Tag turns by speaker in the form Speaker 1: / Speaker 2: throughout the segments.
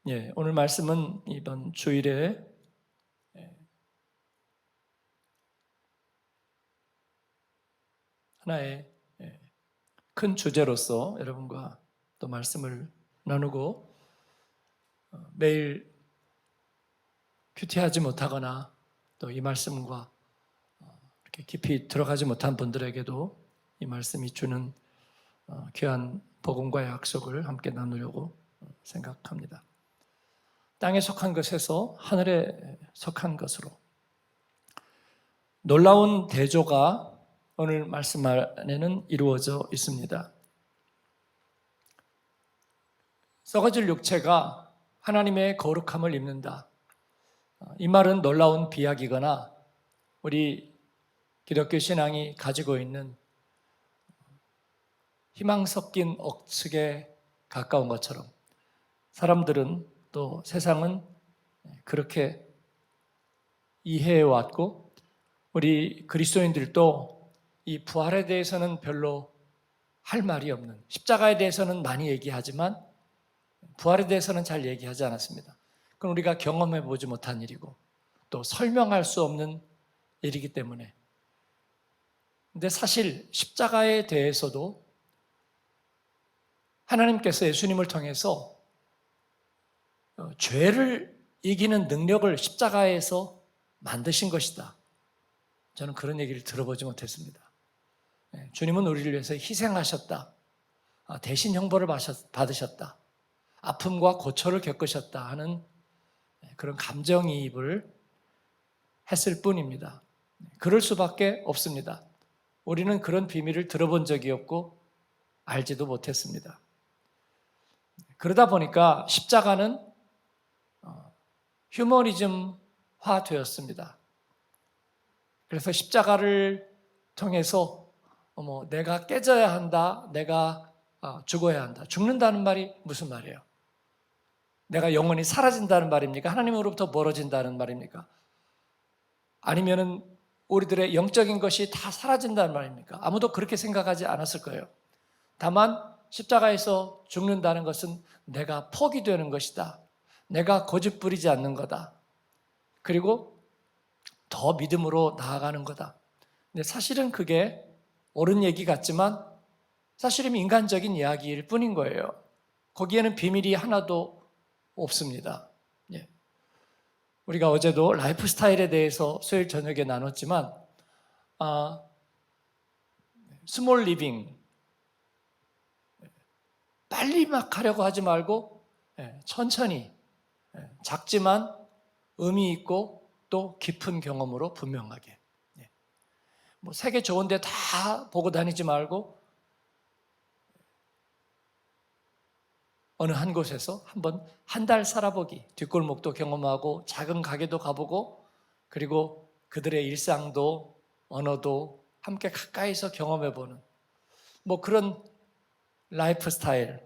Speaker 1: 오늘 말씀은 이번 주일에 하나의 큰 주제로서 여러분과 또 말씀을 나누고 매일 큐티하지 못하거나 또 이 말씀과 이렇게 깊이 들어가지 못한 분들에게도 이 말씀이 주는 귀한 복음과의 약속을 함께 나누려고 생각합니다. 땅에 속한 것에서 하늘에 속한 것으로 놀라운 대조가 오늘 말씀 안에는 이루어져 있습니다. 썩어질 육체가 하나님의 거룩함을 입는다. 이 말은 놀라운 비약이거나 우리 기독교 신앙이 가지고 있는 희망 섞인 억측에 가까운 것처럼 사람들은 또 세상은 그렇게 이해해왔고 우리 그리스도인들도 이 부활에 대해서는 별로 할 말이 없는, 십자가에 대해서는 많이 얘기하지만 부활에 대해서는 잘 얘기하지 않았습니다. 그건 우리가 경험해 보지 못한 일이고 또 설명할 수 없는 일이기 때문에. 근데 사실 십자가에 대해서도 하나님께서 예수님을 통해서 죄를 이기는 능력을 십자가에서 만드신 것이다. 저는 그런 얘기를 들어보지 못했습니다. 주님은 우리를 위해서 희생하셨다. 대신 형벌을 받으셨다. 아픔과 고초를 겪으셨다 하는 그런 감정이입을 했을 뿐입니다. 그럴 수밖에 없습니다. 우리는 그런 비밀을 들어본 적이 없고 알지도 못했습니다. 그러다 보니까 십자가는 휴머니즘화 되었습니다. 그래서 십자가를 통해서 내가 깨져야 한다, 내가 죽어야 한다. 죽는다는 말이 무슨 말이에요? 내가 영원히 사라진다는 말입니까? 하나님으로부터 멀어진다는 말입니까? 아니면은 우리들의 영적인 것이 다 사라진다는 말입니까? 아무도 그렇게 생각하지 않았을 거예요. 다만 십자가에서 죽는다는 것은 내가 포기되는 것이다. 내가 고집 부리지 않는 거다. 그리고 더 믿음으로 나아가는 거다. 근데 사실은 그게 옳은 얘기 같지만 사실은 인간적인 이야기일 뿐인 거예요. 거기에는 비밀이 하나도 없습니다. 우리가 어제도 라이프 스타일에 대해서 수요일 저녁에 나눴지만 스몰 리빙, 빨리 막 하려고 하지 말고 천천히, 작지만 의미 있고 또 깊은 경험으로 분명하게. 세계 좋은 데 다 보고 다니지 말고 어느 한 곳에서 한번 한 달 살아보기, 뒷골목도 경험하고 작은 가게도 가보고 그리고 그들의 일상도 언어도 함께 가까이서 경험해보는 그런 라이프 스타일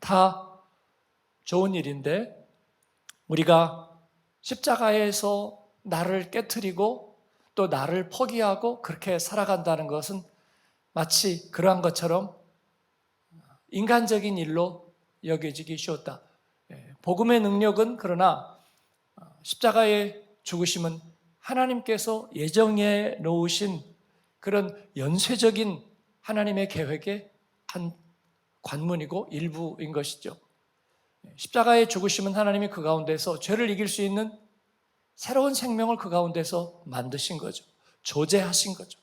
Speaker 1: 다 좋은 일인데 우리가 십자가에서 나를 깨트리고 또 나를 포기하고 그렇게 살아간다는 것은 마치 그러한 것처럼 인간적인 일로 여겨지기 쉬웠다. 복음의 능력은 그러나 십자가의 죽으심은 하나님께서 예정해 놓으신 그런 연쇄적인 하나님의 계획의 한 관문이고 일부인 것이죠. 십자가의 죽으심은 하나님이 그 가운데서 죄를 이길 수 있는 새로운 생명을 그 가운데서 만드신 거죠. 조제하신 거죠.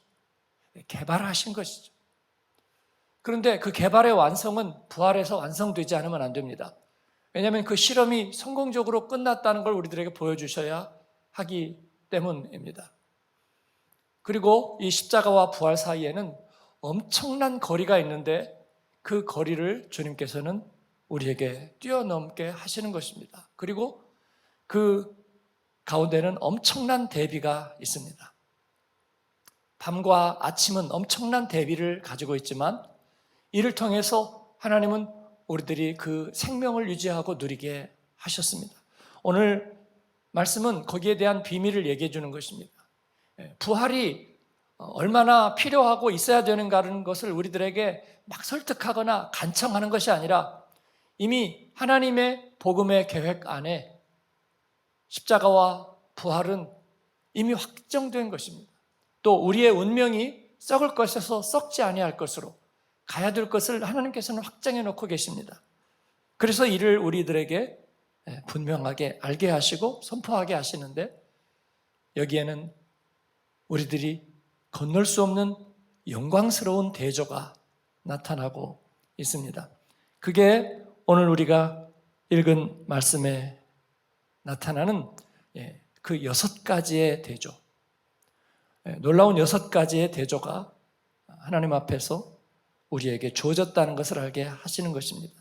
Speaker 1: 개발하신 것이죠. 그런데 그 개발의 완성은 부활에서 완성되지 않으면 안 됩니다. 왜냐하면 그 실험이 성공적으로 끝났다는 걸 우리들에게 보여주셔야 하기 때문입니다. 그리고 이 십자가와 부활 사이에는 엄청난 거리가 있는데 그 거리를 주님께서는 우리에게 뛰어넘게 하시는 것입니다. 그리고 그 가운데는 엄청난 대비가 있습니다. 밤과 아침은 엄청난 대비를 가지고 있지만 이를 통해서 하나님은 우리들이 그 생명을 유지하고 누리게 하셨습니다. 오늘 말씀은 거기에 대한 비밀을 얘기해 주는 것입니다. 부활이 얼마나 필요하고 있어야 되는가라는 것을 우리들에게 막 설득하거나 간청하는 것이 아니라 이미 하나님의 복음의 계획 안에 십자가와 부활은 이미 확정된 것입니다. 또 우리의 운명이 썩을 것에서 썩지 아니할 것으로 가야 될 것을 하나님께서는 확정해 놓고 계십니다. 그래서 이를 우리들에게 분명하게 알게 하시고 선포하게 하시는데, 여기에는 우리들이 건널 수 없는 영광스러운 대조가 나타나고 있습니다. 그게 오늘 우리가 읽은 말씀에 나타나는 그 6가지의 대조, 놀라운 6가지의 대조가 하나님 앞에서 우리에게 주어졌다는 것을 알게 하시는 것입니다.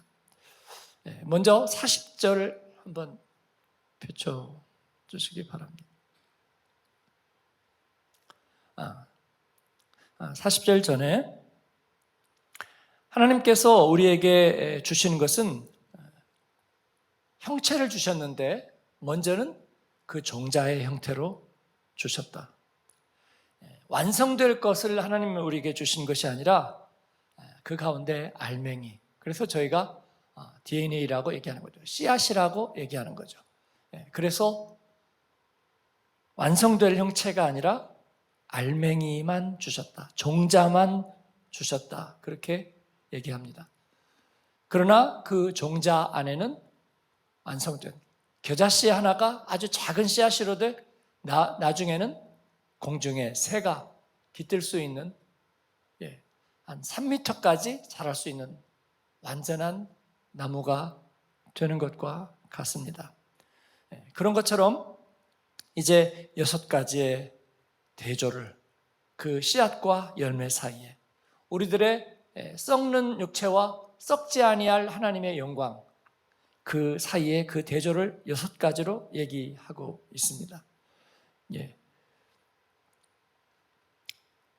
Speaker 1: 먼저 40절 한번 펼쳐주시기 바랍니다. 40절 전에 하나님께서 우리에게 주신 것은 형체를 주셨는데 먼저는 그 종자의 형태로 주셨다. 완성될 것을 하나님은 우리에게 주신 것이 아니라 그 가운데 알맹이, 그래서 저희가 DNA라고 얘기하는 거죠. 씨앗이라고 얘기하는 거죠. 그래서 완성될 형체가 아니라 알맹이만 주셨다, 종자만 주셨다, 그렇게 얘기합니다. 그러나 그 종자 안에는 완성된 겨자씨 하나가 아주 작은 씨앗으로 돼 나중에는 공중에 새가 깃들 수 있는 한 3m까지 자랄 수 있는 완전한 나무가 되는 것과 같습니다. 그런 것처럼 이제 6가지의 대조를 그 씨앗과 열매 사이에 우리들의 썩는 육체와 썩지 아니할 하나님의 영광, 그 사이에 그 대조를 6가지로 얘기하고 있습니다.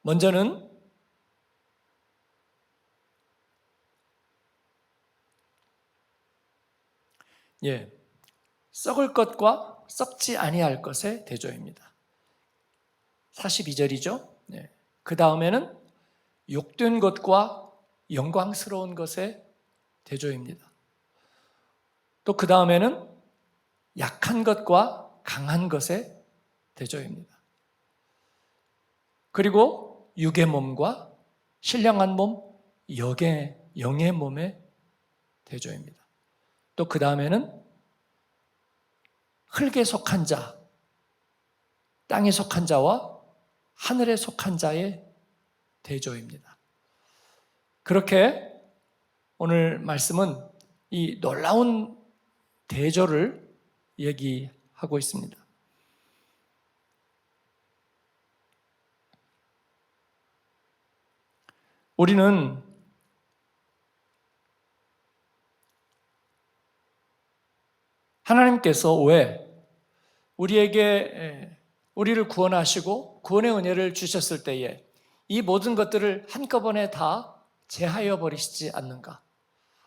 Speaker 1: 먼저는 썩을 것과 썩지 아니할 것의 대조입니다. 42절이죠. 그 다음에는 욕된 것과 영광스러운 것의 대조입니다. 또 그 다음에는 약한 것과 강한 것의 대조입니다. 그리고 육의 몸과 신령한 몸, 영의 몸의 대조입니다. 또 그 다음에는 흙에 속한 자, 땅에 속한 자와 하늘에 속한 자의 대조입니다. 그렇게 오늘 말씀은 이 놀라운 대조를 얘기하고 있습니다. 우리는 하나님께서 왜 우리를 구원하시고 구원의 은혜를 주셨을 때에 이 모든 것들을 한꺼번에 다 제하여 버리시지 않는가?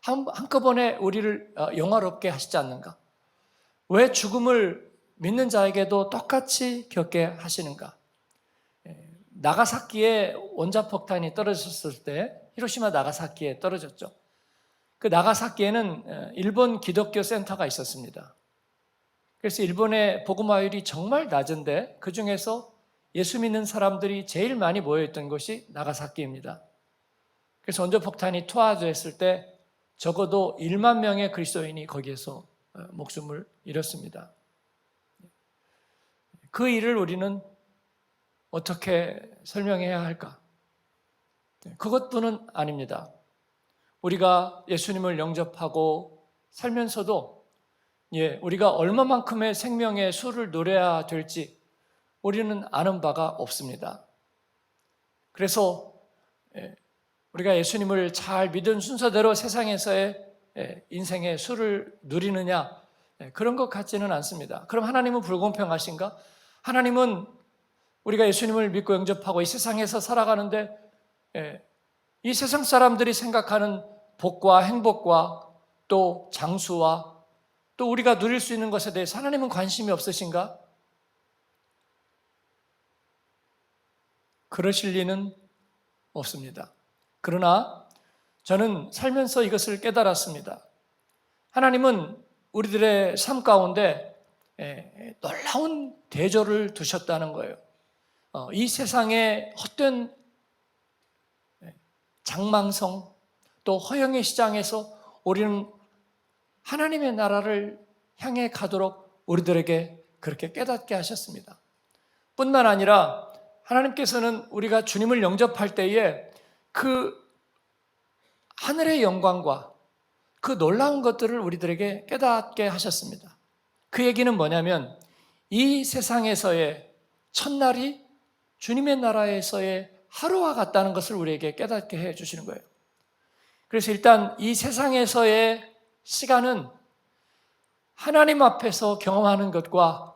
Speaker 1: 한꺼번에 우리를 영화롭게 하시지 않는가? 왜 죽음을 믿는 자에게도 똑같이 겪게 하시는가? 나가사키에 원자폭탄이 떨어졌을 때, 히로시마 나가사키에 떨어졌죠. 그 나가사키에는 일본 기독교 센터가 있었습니다. 그래서 일본의 복음화율이 정말 낮은데 그 중에서 예수 믿는 사람들이 제일 많이 모여있던 곳이 나가사키입니다. 그래서 원자폭탄이 투하됐을 때 적어도 1만 명의 그리스도인이 거기에서 목숨을 잃었습니다. 그 일을 우리는 어떻게 설명해야 할까? 그것뿐은 아닙니다. 우리가 예수님을 영접하고 살면서도 우리가 얼마만큼의 생명의 수를 누려야 될지 우리는 아는 바가 없습니다. 그래서 우리가 예수님을 잘 믿은 순서대로 세상에서의 인생의 수를 누리느냐, 그런 것 같지는 않습니다. 그럼 하나님은 불공평하신가? 하나님은 우리가 예수님을 믿고 영접하고 이 세상에서 살아가는데 이 세상 사람들이 생각하는 복과 행복과 또 장수와 또 우리가 누릴 수 있는 것에 대해서 하나님은 관심이 없으신가? 그러실 리는 없습니다. 그러나 저는 살면서 이것을 깨달았습니다. 하나님은 우리들의 삶 가운데 놀라운 대조를 두셨다는 거예요. 이 세상의 헛된 장망성 또 허영의 시장에서 우리는 하나님의 나라를 향해 가도록 우리들에게 그렇게 깨닫게 하셨습니다. 뿐만 아니라 하나님께서는 우리가 주님을 영접할 때에 그 하늘의 영광과 그 놀라운 것들을 우리들에게 깨닫게 하셨습니다. 그 얘기는 뭐냐면 이 세상에서의 첫날이 주님의 나라에서의 하루와 같다는 것을 우리에게 깨닫게 해 주시는 거예요. 그래서 일단 이 세상에서의 시간은 하나님 앞에서 경험하는 것과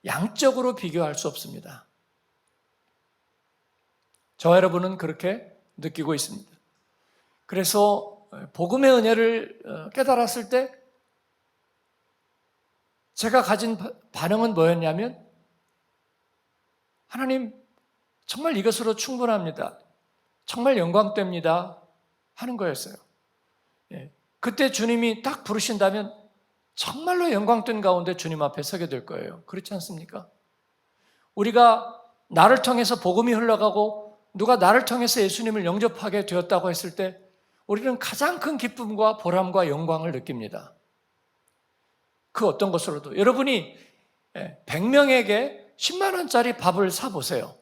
Speaker 1: 양적으로 비교할 수 없습니다. 저와 여러분은 그렇게 느끼고 있습니다. 그래서 복음의 은혜를 깨달았을 때 제가 가진 반응은 뭐였냐면 하나님 정말 이것으로 충분합니다. 정말 영광됩니다 하는 거였어요. 그때 주님이 딱 부르신다면 정말로 영광된 가운데 주님 앞에 서게 될 거예요. 그렇지 않습니까? 우리가 나를 통해서 복음이 흘러가고 누가 나를 통해서 예수님을 영접하게 되었다고 했을 때 우리는 가장 큰 기쁨과 보람과 영광을 느낍니다. 그 어떤 것으로도 여러분이 100명에게 10만 원짜리 밥을 사보세요.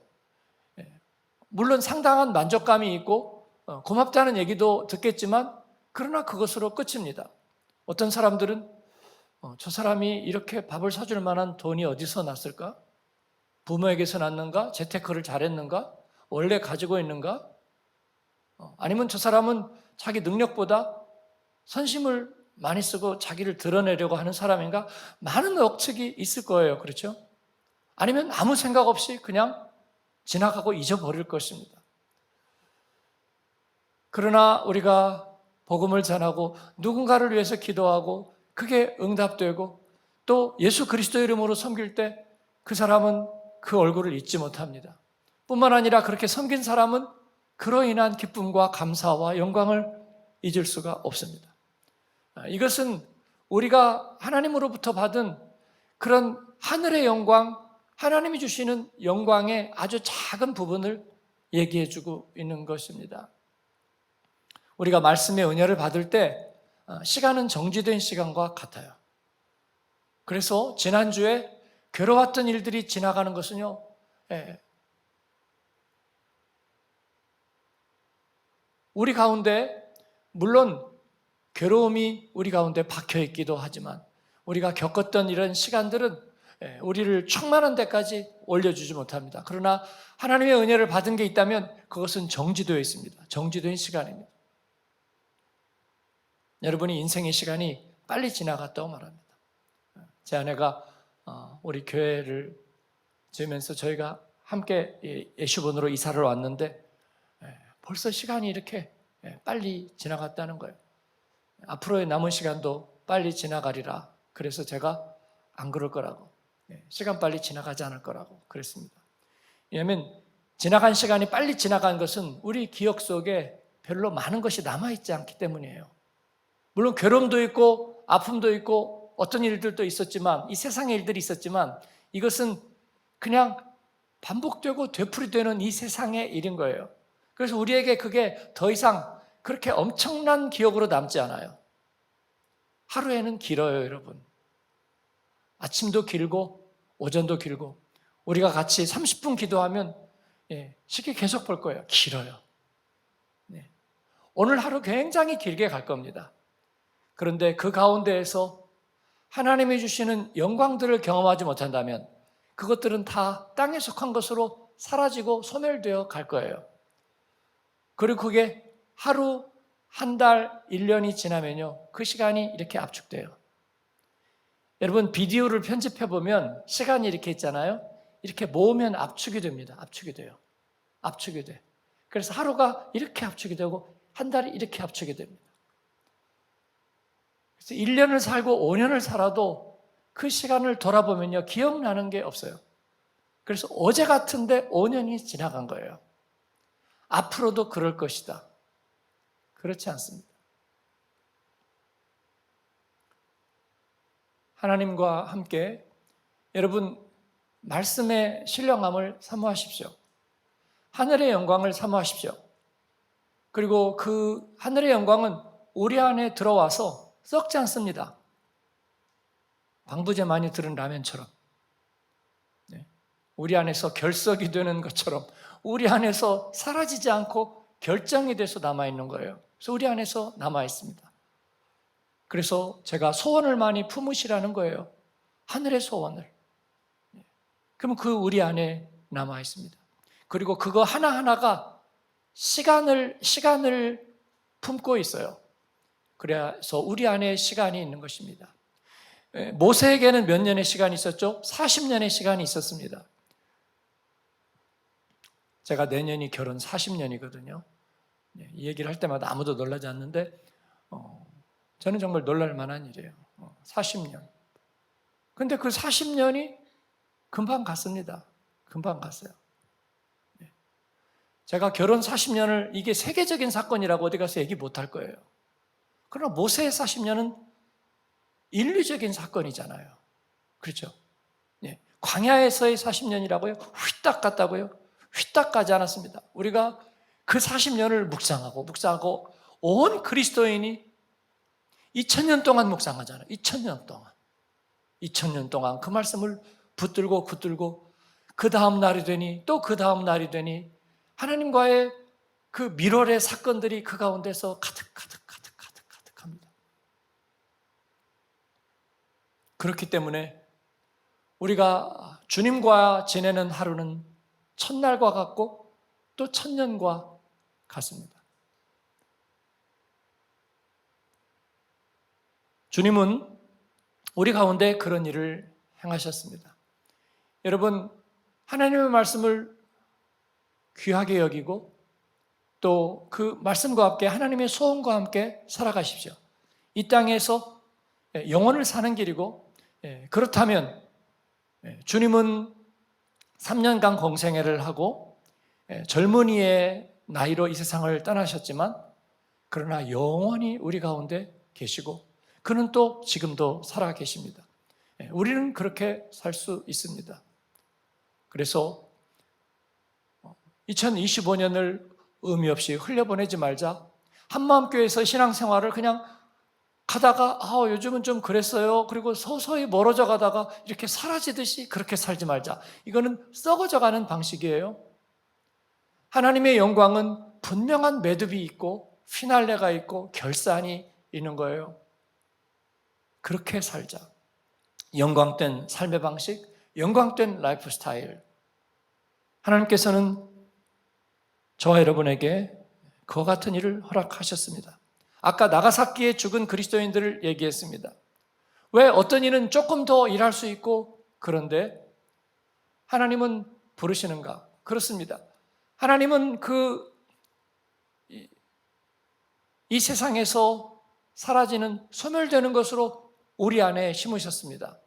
Speaker 1: 물론 상당한 만족감이 있고 고맙다는 얘기도 듣겠지만 그러나 그것으로 끝입니다. 어떤 사람들은 저 사람이 이렇게 밥을 사줄 만한 돈이 어디서 났을까? 부모에게서 났는가? 재테크를 잘했는가? 원래 가지고 있는가? 아니면 저 사람은 자기 능력보다 선심을 많이 쓰고 자기를 드러내려고 하는 사람인가? 많은 억측이 있을 거예요. 그렇죠? 아니면 아무 생각 없이 그냥 지나가고 잊어버릴 것입니다. 그러나 우리가 복음을 전하고 누군가를 위해서 기도하고 그게 응답되고 또 예수 그리스도 이름으로 섬길 때 그 사람은 그 얼굴을 잊지 못합니다. 뿐만 아니라 그렇게 섬긴 사람은 그로 인한 기쁨과 감사와 영광을 잊을 수가 없습니다. 이것은 우리가 하나님으로부터 받은 그런 하늘의 영광, 하나님이 주시는 영광의 아주 작은 부분을 얘기해주고 있는 것입니다. 우리가 말씀의 은혜를 받을 때 시간은 정지된 시간과 같아요. 그래서 지난주에 괴로웠던 일들이 지나가는 것은요, 우리 가운데 물론 괴로움이 우리 가운데 박혀 있기도 하지만 우리가 겪었던 이런 시간들은 우리를 충만한 데까지 올려주지 못합니다. 그러나 하나님의 은혜를 받은 게 있다면 그것은 정지되어 있습니다. 정지된 시간입니다. 여러분이 인생의 시간이 빨리 지나갔다고 말합니다. 제 아내가 우리 교회를 지으면서 저희가 함께 예수본으로 이사를 왔는데 벌써 시간이 이렇게 빨리 지나갔다는 거예요. 앞으로의 남은 시간도 빨리 지나가리라. 그래서 제가 안 그럴 거라고, 시간 빨리 지나가지 않을 거라고 그랬습니다. 왜냐하면 지나간 시간이 빨리 지나간 것은 우리 기억 속에 별로 많은 것이 남아있지 않기 때문이에요. 물론 괴로움도 있고 아픔도 있고 어떤 일들도 있었지만 이 세상의 일들이 있었지만 이것은 그냥 반복되고 되풀이되는 이 세상의 일인 거예요. 그래서 우리에게 그게 더 이상 그렇게 엄청난 기억으로 남지 않아요. 하루에는 길어요, 여러분. 아침도 길고 오전도 길고 우리가 같이 30분 기도하면 시계 계속 볼 거예요. 길어요. 오늘 하루 굉장히 길게 갈 겁니다. 그런데 그 가운데에서 하나님이 주시는 영광들을 경험하지 못한다면 그것들은 다 땅에 속한 것으로 사라지고 소멸되어 갈 거예요. 그리고 그게 하루, 한 달, 1년이 지나면요, 그 시간이 이렇게 압축돼요. 여러분, 비디오를 편집해보면 시간이 이렇게 있잖아요. 이렇게 모으면 압축이 됩니다. 압축이 돼요. 압축이 돼. 그래서 하루가 이렇게 압축이 되고 한 달이 이렇게 압축이 됩니다. 그래서 1년을 살고 5년을 살아도 그 시간을 돌아보면요, 기억나는 게 없어요. 그래서 어제 같은데 5년이 지나간 거예요. 앞으로도 그럴 것이다. 그렇지 않습니다. 하나님과 함께 여러분 말씀의 신령함을 사모하십시오. 하늘의 영광을 사모하십시오. 그리고 그 하늘의 영광은 우리 안에 들어와서 썩지 않습니다. 방부제 많이 들은 라면처럼 우리 안에서 결석이 되는 것처럼 우리 안에서 사라지지 않고 결정이 돼서 남아있는 거예요. 그래서 우리 안에서 남아있습니다. 그래서 제가 소원을 많이 품으시라는 거예요. 하늘의 소원을. 그럼 그 우리 안에 남아있습니다. 그리고 그거 하나하나가 시간을 품고 있어요. 그래서 우리 안에 시간이 있는 것입니다. 모세에게는 몇 년의 시간이 있었죠? 40년의 시간이 있었습니다. 제가 내년이 결혼 40년이거든요. 이 얘기를 할 때마다 아무도 놀라지 않는데 저는 정말 놀랄 만한 일이에요. 40년. 근데 그 40년이 금방 갔습니다. 금방 갔어요. 제가 결혼 40년을 이게 세계적인 사건이라고 어디 가서 얘기 못할 거예요. 그러나 모세의 40년은 인류적인 사건이잖아요. 그렇죠? 광야에서의 40년이라고요? 휘딱 갔다고요? 휘딱 가지 않았습니다. 우리가 그 40년을 묵상하고 온 그리스도인이 2000년 동안 묵상하잖아요. 2000년 동안 그 말씀을 붙들고 그 다음 날이 되니 또 그 다음 날이 되니 하나님과의 그 밀월의 사건들이 그 가운데서 가득합니다. 그렇기 때문에 우리가 주님과 지내는 하루는 첫날과 같고 또 천년과 같습니다. 주님은 우리 가운데 그런 일을 행하셨습니다. 여러분, 하나님의 말씀을 귀하게 여기고 또 그 말씀과 함께 하나님의 소원과 함께 살아가십시오. 이 땅에서 영원을 사는 길이고, 그렇다면 주님은 3년간 공생애를 하고 젊은이의 나이로 이 세상을 떠나셨지만 그러나 영원히 우리 가운데 계시고 그는 또 지금도 살아 계십니다. 우리는 그렇게 살 수 있습니다. 그래서 2025년을 의미 없이 흘려보내지 말자. 한마음교회에서 신앙생활을 그냥 가다가 요즘은 좀 그랬어요. 그리고 서서히 멀어져 가다가 이렇게 사라지듯이 그렇게 살지 말자. 이거는 썩어져 가는 방식이에요. 하나님의 영광은 분명한 매듭이 있고 피날레가 있고 결산이 있는 거예요. 그렇게 살자. 영광된 삶의 방식, 영광된 라이프 스타일. 하나님께서는 저와 여러분에게 그와 같은 일을 허락하셨습니다. 아까 나가사키에 죽은 그리스도인들을 얘기했습니다. 왜 어떤 이는 조금 더 일할 수 있고 그런데 하나님은 부르시는가? 그렇습니다. 하나님은 이 세상에서 사라지는 소멸되는 것으로 우리 안에 심으셨습니다.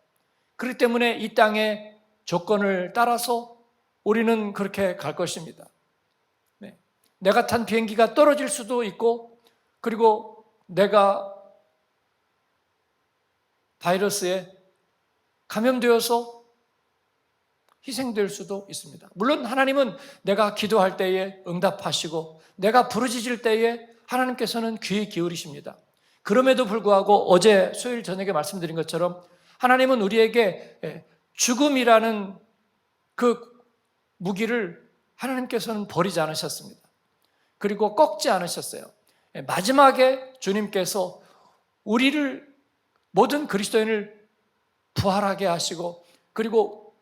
Speaker 1: 그렇기 때문에 이 땅의 조건을 따라서 우리는 그렇게 갈 것입니다. 내가 탄 비행기가 떨어질 수도 있고 그리고 내가 바이러스에 감염되어서 희생될 수도 있습니다. 물론 하나님은 내가 기도할 때에 응답하시고 내가 부르짖을 때에 하나님께서는 귀 기울이십니다. 그럼에도 불구하고 어제 수요일 저녁에 말씀드린 것처럼 하나님은 우리에게 죽음이라는 그 무기를 하나님께서는 버리지 않으셨습니다. 그리고 꺾지 않으셨어요. 마지막에 주님께서 우리를 모든 그리스도인을 부활하게 하시고 그리고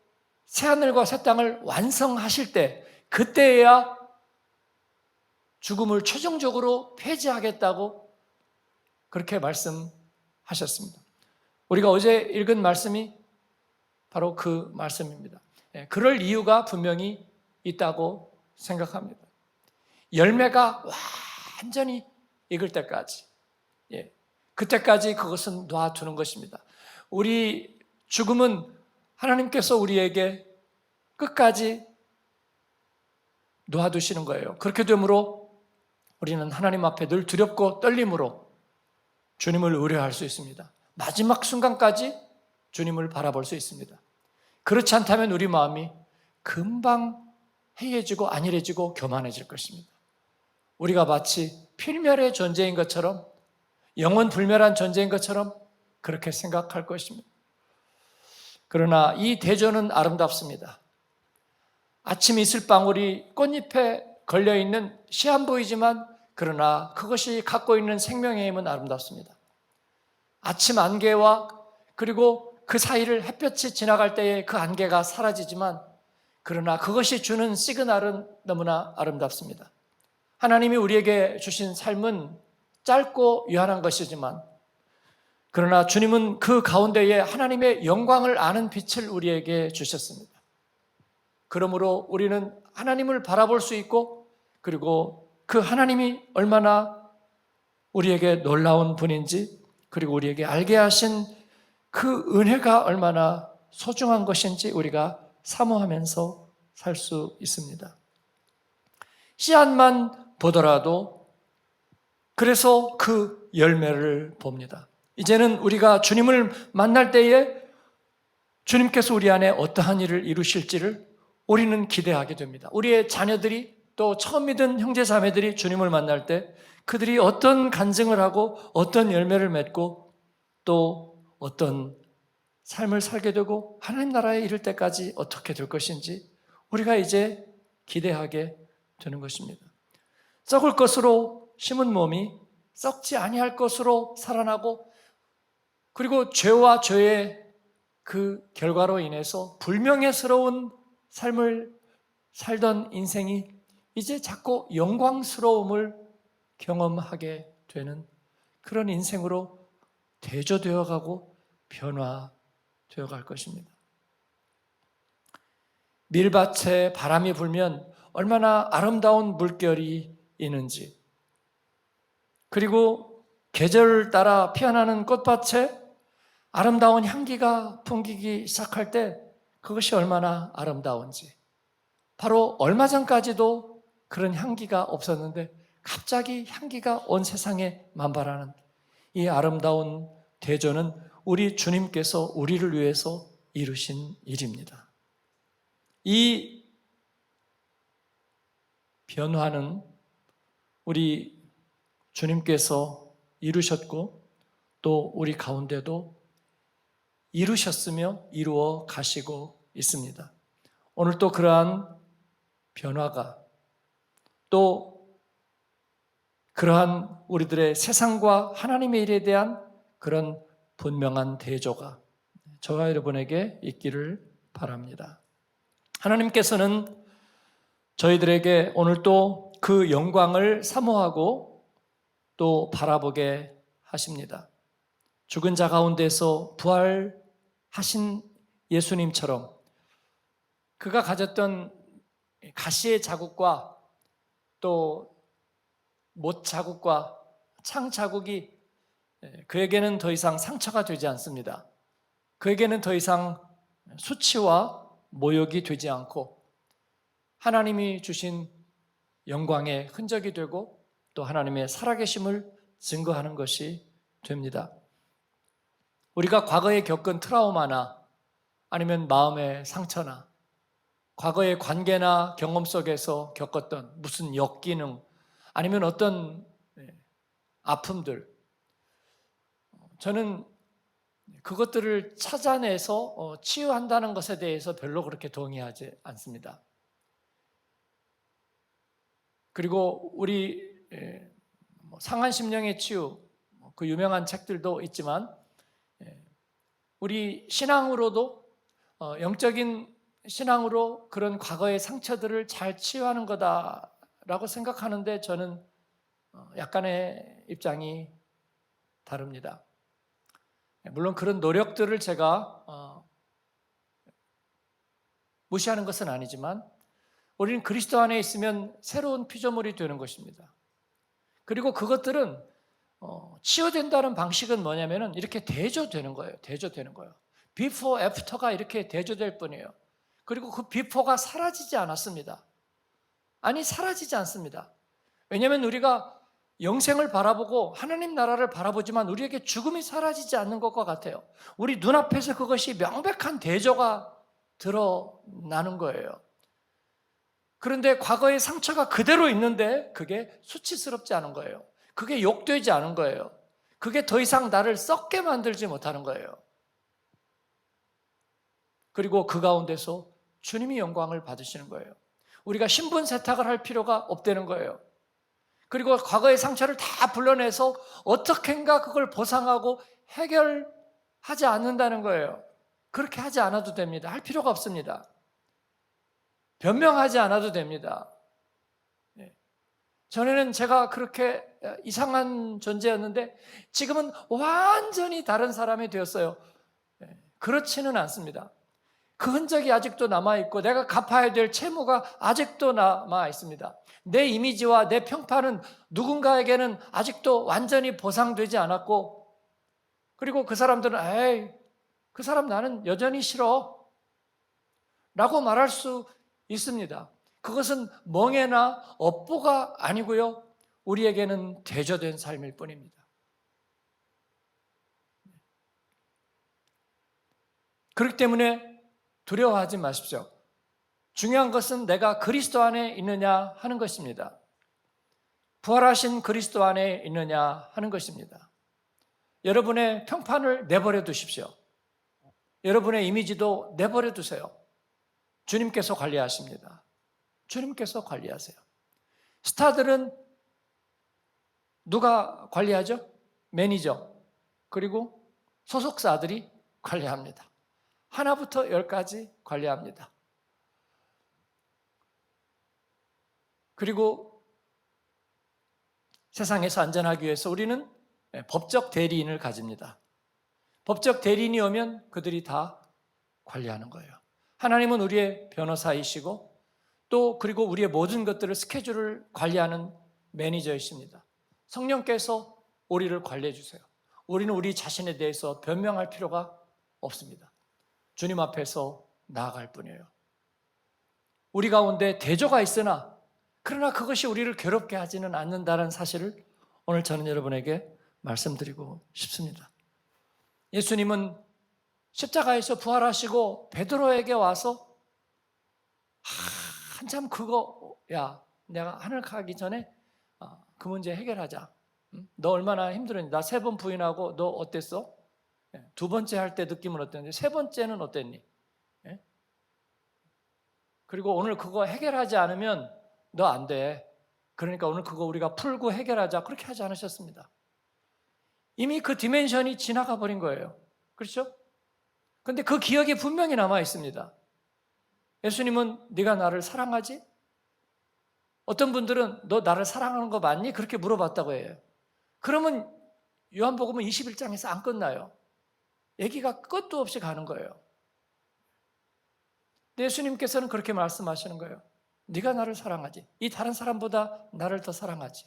Speaker 1: 새하늘과 새 땅을 완성하실 때 그때야 죽음을 최종적으로 폐지하겠다고 그렇게 말씀하셨습니다. 우리가 어제 읽은 말씀이 바로 그 말씀입니다. 그럴 이유가 분명히 있다고 생각합니다. 열매가 완전히 익을 때까지, 그때까지 그것은 놔두는 것입니다. 우리 죽음은 하나님께서 우리에게 끝까지 놓아두시는 거예요. 그렇게 되므로 우리는 하나님 앞에 늘 두렵고 떨림으로 주님을 의뢰할 수 있습니다. 마지막 순간까지 주님을 바라볼 수 있습니다. 그렇지 않다면 우리 마음이 금방 해이해지고 안일해지고 교만해질 것입니다. 우리가 마치 필멸의 존재인 것처럼, 영원 불멸한 존재인 것처럼 그렇게 생각할 것입니다. 그러나 이 대조는 아름답습니다. 아침 이슬방울이 꽃잎에 걸려있는 시안 보이지만 그러나 그것이 갖고 있는 생명의 힘은 아름답습니다. 아침 안개와 그리고 그 사이를 햇볕이 지나갈 때에 그 안개가 사라지지만 그러나 그것이 주는 시그널은 너무나 아름답습니다. 하나님이 우리에게 주신 삶은 짧고 유한한 것이지만 그러나 주님은 그 가운데에 하나님의 영광을 아는 빛을 우리에게 주셨습니다. 그러므로 우리는 하나님을 바라볼 수 있고 그리고 그 하나님이 얼마나 우리에게 놀라운 분인지 그리고 우리에게 알게 하신 그 은혜가 얼마나 소중한 것인지 우리가 사모하면서 살 수 있습니다. 씨앗만 보더라도 그래서 그 열매를 봅니다. 이제는 우리가 주님을 만날 때에 주님께서 우리 안에 어떠한 일을 이루실지를 우리는 기대하게 됩니다. 우리의 자녀들이 또 처음 믿은 형제 자매들이 주님을 만날 때 그들이 어떤 간증을 하고 어떤 열매를 맺고 또 어떤 삶을 살게 되고 하나님 나라에 이를 때까지 어떻게 될 것인지 우리가 이제 기대하게 되는 것입니다. 썩을 것으로 심은 몸이 썩지 아니할 것으로 살아나고 그리고 죄와 죄의 그 결과로 인해서 불명예스러운 삶을 살던 인생이 이제 자꾸 영광스러움을 경험하게 되는 그런 인생으로 대조되어 가고 변화되어 갈 것입니다. 밀밭에 바람이 불면 얼마나 아름다운 물결이 있는지 그리고 계절을 따라 피어나는 꽃밭에 아름다운 향기가 풍기기 시작할 때 그것이 얼마나 아름다운지 바로 얼마 전까지도 그런 향기가 없었는데 갑자기 향기가 온 세상에 만발하는 이 아름다운 대조는 우리 주님께서 우리를 위해서 이루신 일입니다. 이 변화는 우리 주님께서 이루셨고 또 우리 가운데도 이루셨으며 이루어 가시고 있습니다. 오늘 또 그러한 변화가 또 그러한 우리들의 세상과 하나님의 일에 대한 그런 분명한 대조가 저와 여러분에게 있기를 바랍니다. 하나님께서는 저희들에게 오늘 또 그 영광을 사모하고 또 바라보게 하십니다. 죽은 자 가운데서 부활하신 예수님처럼 그가 가졌던 가시의 자국과 또 못 자국과 창 자국이 그에게는 더 이상 상처가 되지 않습니다. 그에게는 더 이상 수치와 모욕이 되지 않고 하나님이 주신 영광의 흔적이 되고 또 하나님의 살아계심을 증거하는 것이 됩니다. 우리가 과거에 겪은 트라우마나 아니면 마음의 상처나 과거의 관계나 경험 속에서 겪었던 무슨 역기능 아니면 어떤 아픔들 저는 그것들을 찾아내서 치유한다는 것에 대해서 별로 그렇게 동의하지 않습니다. 그리고 우리 상한심령의 치유 그 유명한 책들도 있지만 우리 신앙으로도 영적인 신앙으로 그런 과거의 상처들을 잘 치유하는 거다라고 생각하는데 저는 약간의 입장이 다릅니다. 물론 그런 노력들을 제가 무시하는 것은 아니지만 우리는 그리스도 안에 있으면 새로운 피조물이 되는 것입니다. 그리고 그것들은 치유된다는 방식은 뭐냐면은 이렇게 대조되는 거예요. 대조되는 거예요. 비포 애프터가 이렇게 대조될 뿐이에요. 그리고 그 비포가 사라지지 않았습니다. 아니 사라지지 않습니다. 왜냐하면 우리가 영생을 바라보고 하나님 나라를 바라보지만 우리에게 죽음이 사라지지 않는 것과 같아요. 우리 눈앞에서 그것이 명백한 대조가 드러나는 거예요. 그런데 과거의 상처가 그대로 있는데 그게 수치스럽지 않은 거예요. 그게 욕되지 않은 거예요. 그게 더 이상 나를 썩게 만들지 못하는 거예요. 그리고 그 가운데서 주님이 영광을 받으시는 거예요. 우리가 신분 세탁을 할 필요가 없다는 거예요. 그리고 과거의 상처를 다 불러내서 어떻게인가 그걸 보상하고 해결하지 않는다는 거예요. 그렇게 하지 않아도 됩니다. 할 필요가 없습니다. 변명하지 않아도 됩니다. 전에는 제가 그렇게 이상한 존재였는데 지금은 완전히 다른 사람이 되었어요. 그렇지는 않습니다. 그 흔적이 아직도 남아있고 내가 갚아야 될 채무가 아직도 남아있습니다. 내 이미지와 내 평판은 누군가에게는 아직도 완전히 보상되지 않았고, 그리고 그 사람들은 에이, 그 사람 나는 여전히 싫어 라고 말할 수 있습니다. 그것은 멍해나 업보가 아니고요, 우리에게는 대조된 삶일 뿐입니다. 그렇기 때문에 두려워하지 마십시오. 중요한 것은 내가 그리스도 안에 있느냐 하는 것입니다. 부활하신 그리스도 안에 있느냐 하는 것입니다. 여러분의 평판을 내버려 두십시오. 여러분의 이미지도 내버려 두세요. 주님께서 관리하십니다. 주님께서 관리하세요. 스타들은 누가 관리하죠? 매니저, 그리고 소속사들이 관리합니다. 하나부터 10까지 관리합니다. 그리고 세상에서 안전하기 위해서 우리는 법적 대리인을 가집니다. 법적 대리인이 오면 그들이 다 관리하는 거예요. 하나님은 우리의 변호사이시고 또 그리고 우리의 모든 것들을 스케줄을 관리하는 매니저이십니다. 성령께서 우리를 관리해 주세요. 우리는 우리 자신에 대해서 변명할 필요가 없습니다. 주님 앞에서 나아갈 뿐이에요. 우리 가운데 대조가 있으나 그러나 그것이 우리를 괴롭게 하지는 않는다는 사실을 오늘 저는 여러분에게 말씀드리고 싶습니다. 예수님은 십자가에서 부활하시고 베드로에게 와서 한참 내가 하늘 가기 전에 그 문제 해결하자. 너 얼마나 힘들었니? 나 3번 부인하고 너 어땠어? 2번째 할 때 느낌은 어땠는데 3번째는 어땠니? 그리고 오늘 그거 해결하지 않으면 너 안 돼. 그러니까 오늘 그거 우리가 풀고 해결하자. 그렇게 하지 않으셨습니다. 이미 그 디멘션이 지나가 버린 거예요. 그렇죠? 그런데 그 기억이 분명히 남아 있습니다. 예수님은 네가 나를 사랑하지? 어떤 분들은 너 나를 사랑하는 거 맞니? 그렇게 물어봤다고 해요. 그러면 요한복음은 21장에서 안 끝나요. 얘기가 끝도 없이 가는 거예요. 근데 예수님께서는 그렇게 말씀하시는 거예요. 네가 나를 사랑하지. 이 다른 사람보다 나를 더 사랑하지.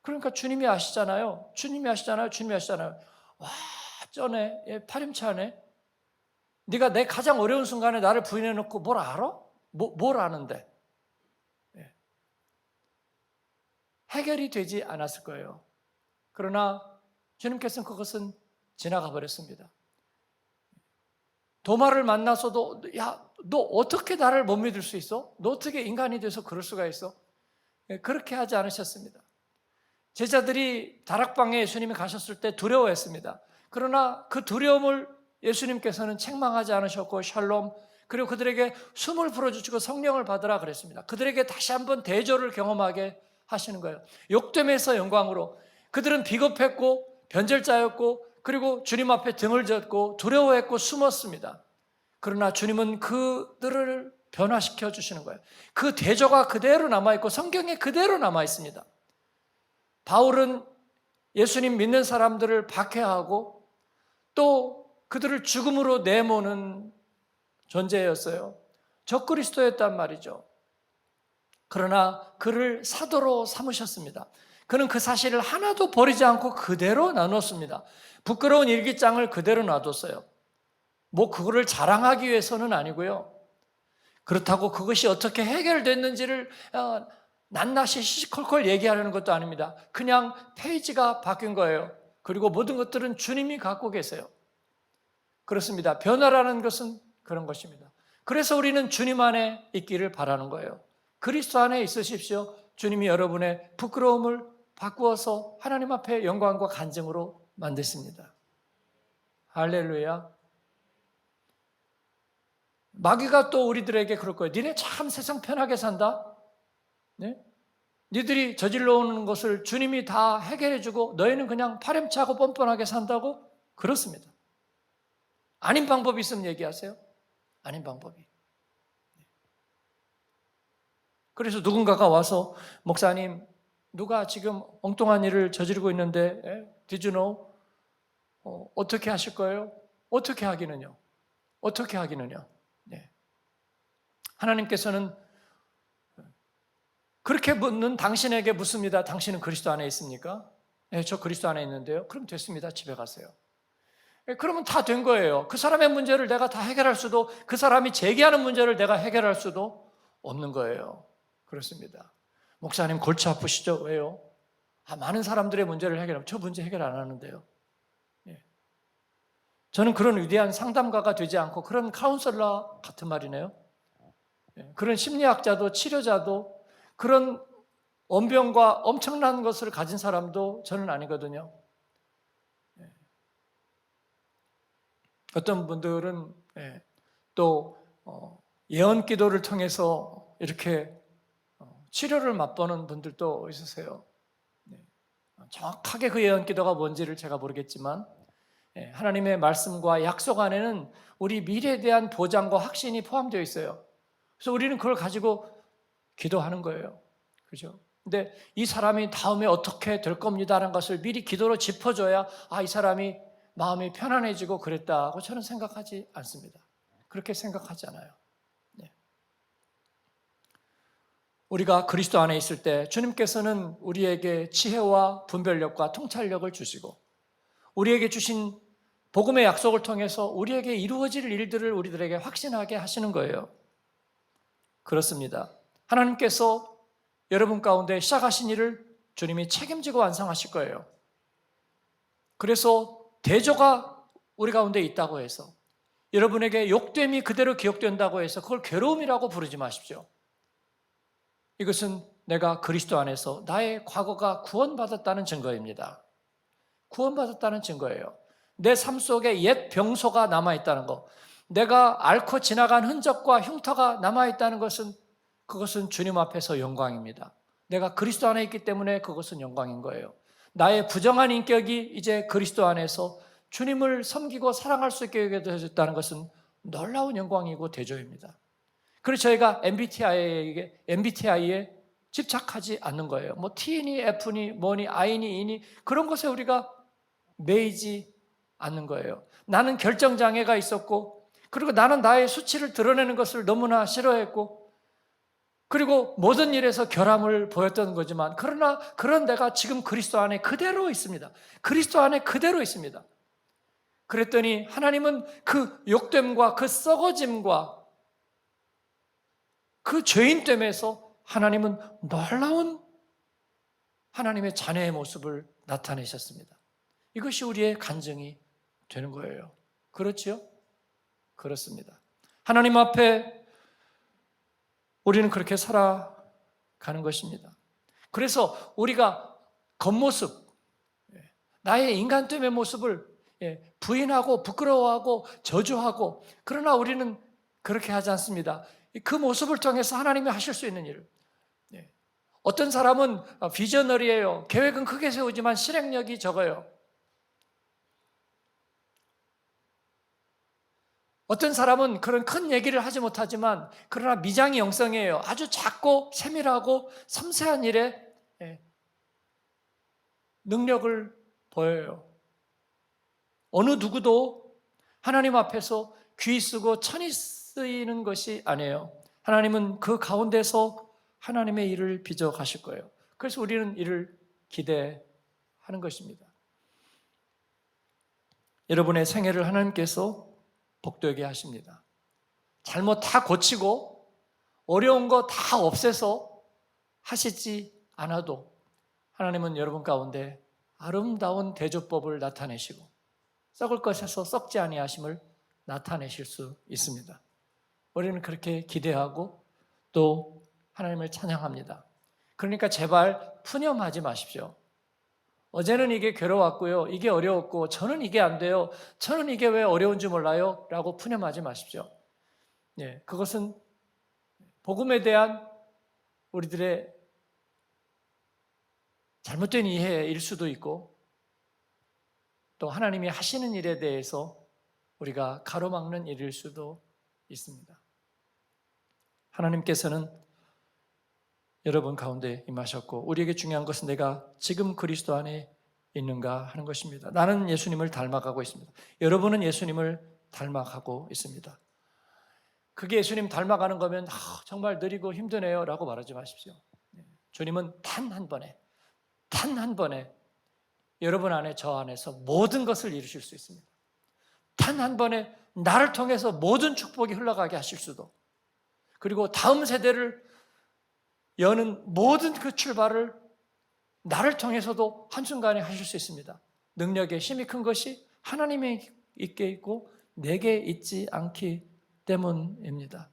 Speaker 1: 그러니까 주님이 아시잖아요. 주님이 아시잖아요. 와, 쩌네. 파렴치하네. 네가 내 가장 어려운 순간에 나를 부인해놓고 뭘 알아? 뭘 아는데? 해결이 되지 않았을 거예요. 그러나 주님께서는 그것은 지나가 버렸습니다. 도마를 만나서도 너 어떻게 나를 못 믿을 수 있어? 너 어떻게 인간이 돼서 그럴 수가 있어? 그렇게 하지 않으셨습니다. 제자들이 다락방에 예수님이 가셨을 때 두려워했습니다. 그러나 그 두려움을 예수님께서는 책망하지 않으셨고 샬롬, 그리고 그들에게 숨을 불어주시고 성령을 받으라 그랬습니다. 그들에게 다시 한번 대조를 경험하게 하시는 거예요. 욕됨에서 영광으로. 그들은 비겁했고 변절자였고 그리고 주님 앞에 등을 졌고 두려워했고 숨었습니다. 그러나 주님은 그들을 변화시켜 주시는 거예요. 그 대조가 그대로 남아있고 성경에 그대로 남아있습니다. 바울은 예수님 믿는 사람들을 박해하고 또 그들을 죽음으로 내모는 존재였어요. 적그리스도였단 말이죠. 그러나 그를 사도로 삼으셨습니다. 그는 그 사실을 하나도 버리지 않고 그대로 나눴습니다. 부끄러운 일기장을 그대로 놔뒀어요. 그거를 자랑하기 위해서는 아니고요. 그렇다고 그것이 어떻게 해결됐는지를 낱낱이 시시콜콜 얘기하려는 것도 아닙니다. 그냥 페이지가 바뀐 거예요. 그리고 모든 것들은 주님이 갖고 계세요. 그렇습니다. 변화라는 것은 그런 것입니다. 그래서 우리는 주님 안에 있기를 바라는 거예요. 그리스도 안에 있으십시오. 주님이 여러분의 부끄러움을 바꾸어서 하나님 앞에 영광과 간증으로 만드십니다. 할렐루야. 마귀가 또 우리들에게 그럴 거예요. 니네 참 세상 편하게 산다. 네? 니들이 저질러 오는 것을 주님이 다 해결해 주고 너희는 그냥 파렴치하고 뻔뻔하게 산다고? 그렇습니다. 아닌 방법이 있으면 얘기하세요. 아닌 방법이. 그래서 누군가가 와서 목사님 누가 지금 엉뚱한 일을 저지르고 있는데 Did you know? 어떻게 하실 거예요? 어떻게 하기는요? 어떻게 하기는요? 네. 하나님께서는 그렇게 묻는 당신에게 묻습니다. 당신은 그리스도 안에 있습니까? 네, 저 그리스도 안에 있는데요. 그럼 됐습니다. 집에 가세요. 그러면 다 된 거예요. 그 사람의 문제를 내가 다 해결할 수도, 그 사람이 제기하는 문제를 내가 해결할 수도 없는 거예요. 그렇습니다. 목사님 골치 아프시죠? 왜요? 많은 사람들의 문제를 해결하면 저 문제 해결 안 하는데요. 예. 저는 그런 위대한 상담가가 되지 않고 그런 카운셀러 같은 말이네요. 예. 그런 심리학자도 치료자도 그런 언병과 엄청난 것을 가진 사람도 저는 아니거든요. 예. 어떤 분들은 또 예언 기도를 통해서 이렇게 치료를 맛보는 분들도 있으세요. 정확하게 그 예언 기도가 뭔지를 제가 모르겠지만 하나님의 말씀과 약속 안에는 우리 미래에 대한 보장과 확신이 포함되어 있어요. 그래서 우리는 그걸 가지고 기도하는 거예요. 그죠? 근데 이 사람이 다음에 어떻게 될 겁니다라는 것을 미리 기도로 짚어줘야 이 사람이 마음이 편안해지고 그랬다고 저는 생각하지 않습니다. 그렇게 생각하지 않아요. 네. 우리가 그리스도 안에 있을 때 주님께서는 우리에게 지혜와 분별력과 통찰력을 주시고 우리에게 주신 복음의 약속을 통해서 우리에게 이루어질 일들을 우리들에게 확신하게 하시는 거예요. 그렇습니다. 하나님께서 여러분 가운데 시작하신 일을 주님이 책임지고 완성하실 거예요. 그래서 대조가 우리 가운데 있다고 해서 여러분에게 욕됨이 그대로 기억된다고 해서 그걸 괴로움이라고 부르지 마십시오. 이것은 내가 그리스도 안에서 나의 과거가 구원받았다는 증거입니다. 구원받았다는 증거예요. 내 삶 속에 옛 병소가 남아있다는 것, 내가 앓고 지나간 흔적과 흉터가 남아있다는 것은 그것은 주님 앞에서 영광입니다. 내가 그리스도 안에 있기 때문에 그것은 영광인 거예요. 나의 부정한 인격이 이제 그리스도 안에서 주님을 섬기고 사랑할 수 있게 되어졌다는 것은 놀라운 영광이고 대조입니다. 그래서 저희가 MBTI에 집착하지 않는 거예요. 뭐 T니 F니 뭐니 I니 E니 그런 것에 우리가 매이지 않는 거예요. 나는 결정장애가 있었고 그리고 나는 나의 수치를 드러내는 것을 너무나 싫어했고 그리고 모든 일에서 결함을 보였던 거지만 그러나 그런 내가 지금 그리스도 안에 그대로 있습니다. 그리스도 안에 그대로 있습니다. 그랬더니 하나님은 그 욕됨과 그 썩어짐과 그 죄인됨에서 하나님은 놀라운 하나님의 자녀의 모습을 나타내셨습니다. 이것이 우리의 간증이 되는 거예요. 그렇지요? 그렇습니다. 하나님 앞에 우리는 그렇게 살아가는 것입니다. 그래서 우리가 겉모습, 나의 인간됨의 모습을 부인하고 부끄러워하고 저주하고 그러나 우리는 그렇게 하지 않습니다. 그 모습을 통해서 하나님이 하실 수 있는 일. 어떤 사람은 비저너리예요. 계획은 크게 세우지만 실행력이 적어요. 어떤 사람은 그런 큰 얘기를 하지 못하지만 그러나 미장이 영성이에요. 아주 작고 세밀하고 섬세한 일에 능력을 보여요. 어느 누구도 하나님 앞에서 귀 쓰고 천이 쓰이는 것이 아니에요. 하나님은 그 가운데서 하나님의 일을 빚어 가실 거예요. 그래서 우리는 이를 기대하는 것입니다. 여러분의 생애를 하나님께서 복되게 하십니다. 잘못 다 고치고 어려운 거 다 없애서 하시지 않아도 하나님은 여러분 가운데 아름다운 대조법을 나타내시고 썩을 것에서 썩지 아니하심을 나타내실 수 있습니다. 우리는 그렇게 기대하고 또 하나님을 찬양합니다. 그러니까 제발 푸념하지 마십시오. 어제는 이게 괴로웠고요. 이게 어려웠고 저는 이게 안 돼요. 저는 이게 왜 어려운지 몰라요. 라고 푸념하지 마십시오. 예, 그것은 복음에 대한 우리들의 잘못된 이해일 수도 있고 또 하나님이 하시는 일에 대해서 우리가 가로막는 일일 수도 있습니다. 하나님께서는 여러분 가운데 임하셨고 우리에게 중요한 것은 내가 지금 그리스도 안에 있는가 하는 것입니다. 나는 예수님을 닮아가고 있습니다. 여러분은 예수님을 닮아가고 있습니다. 그게 예수님 닮아가는 거면 정말 느리고 힘드네요 라고 말하지 마십시오. 주님은 단 한 번에 여러분 안에 저 안에서 모든 것을 이루실 수 있습니다. 단 한 번에 나를 통해서 모든 축복이 흘러가게 하실 수도, 그리고 다음 세대를 여는 모든 그 출발을 나를 통해서도 한순간에 하실 수 있습니다. 능력의 힘이 큰 것이 하나님에 있게 있고 내게 있지 않기 때문입니다.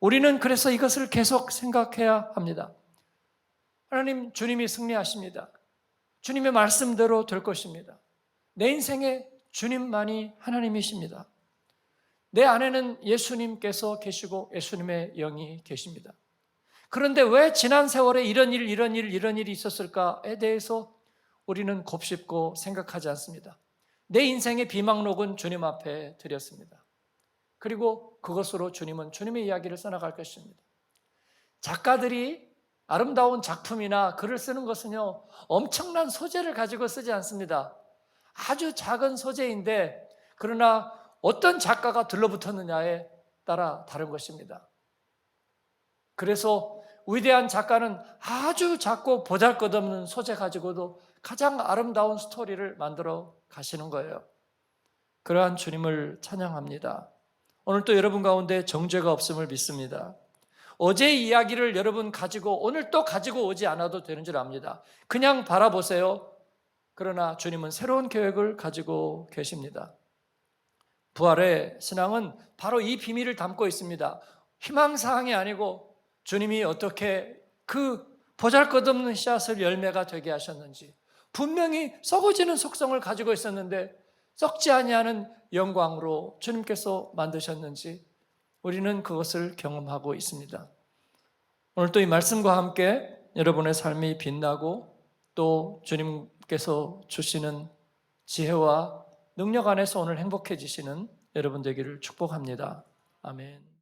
Speaker 1: 우리는 그래서 이것을 계속 생각해야 합니다. 하나님, 주님이 승리하십니다. 주님의 말씀대로 될 것입니다. 내 인생에 주님만이 하나님이십니다. 내 안에는 예수님께서 계시고 예수님의 영이 계십니다. 그런데 왜 지난 세월에 이런 일이 있었을까에 대해서 우리는 곱씹고 생각하지 않습니다. 내 인생의 비망록은 주님 앞에 드렸습니다. 그리고 그것으로 주님은 주님의 이야기를 써나갈 것입니다. 작가들이 아름다운 작품이나 글을 쓰는 것은요, 엄청난 소재를 가지고 쓰지 않습니다. 아주 작은 소재인데 그러나 어떤 작가가 들러붙었느냐에 따라 다른 것입니다. 그래서 위대한 작가는 아주 작고 보잘것없는 소재 가지고도 가장 아름다운 스토리를 만들어 가시는 거예요. 그러한 주님을 찬양합니다. 오늘 또 여러분 가운데 정죄가 없음을 믿습니다. 어제의 이야기를 여러분 가지고 오늘 또 가지고 오지 않아도 되는 줄 압니다. 그냥 바라보세요. 그러나 주님은 새로운 계획을 가지고 계십니다. 부활의 신앙은 바로 이 비밀을 담고 있습니다. 희망사항이 아니고 주님이 어떻게 그 보잘것없는 씨앗을 열매가 되게 하셨는지, 분명히 썩어지는 속성을 가지고 있었는데 썩지 아니하는 영광으로 주님께서 만드셨는지 우리는 그것을 경험하고 있습니다. 오늘 또 이 말씀과 함께 여러분의 삶이 빛나고 또 주님께서 주시는 지혜와 능력 안에서 오늘 행복해지시는 여러분 되기를 축복합니다. 아멘.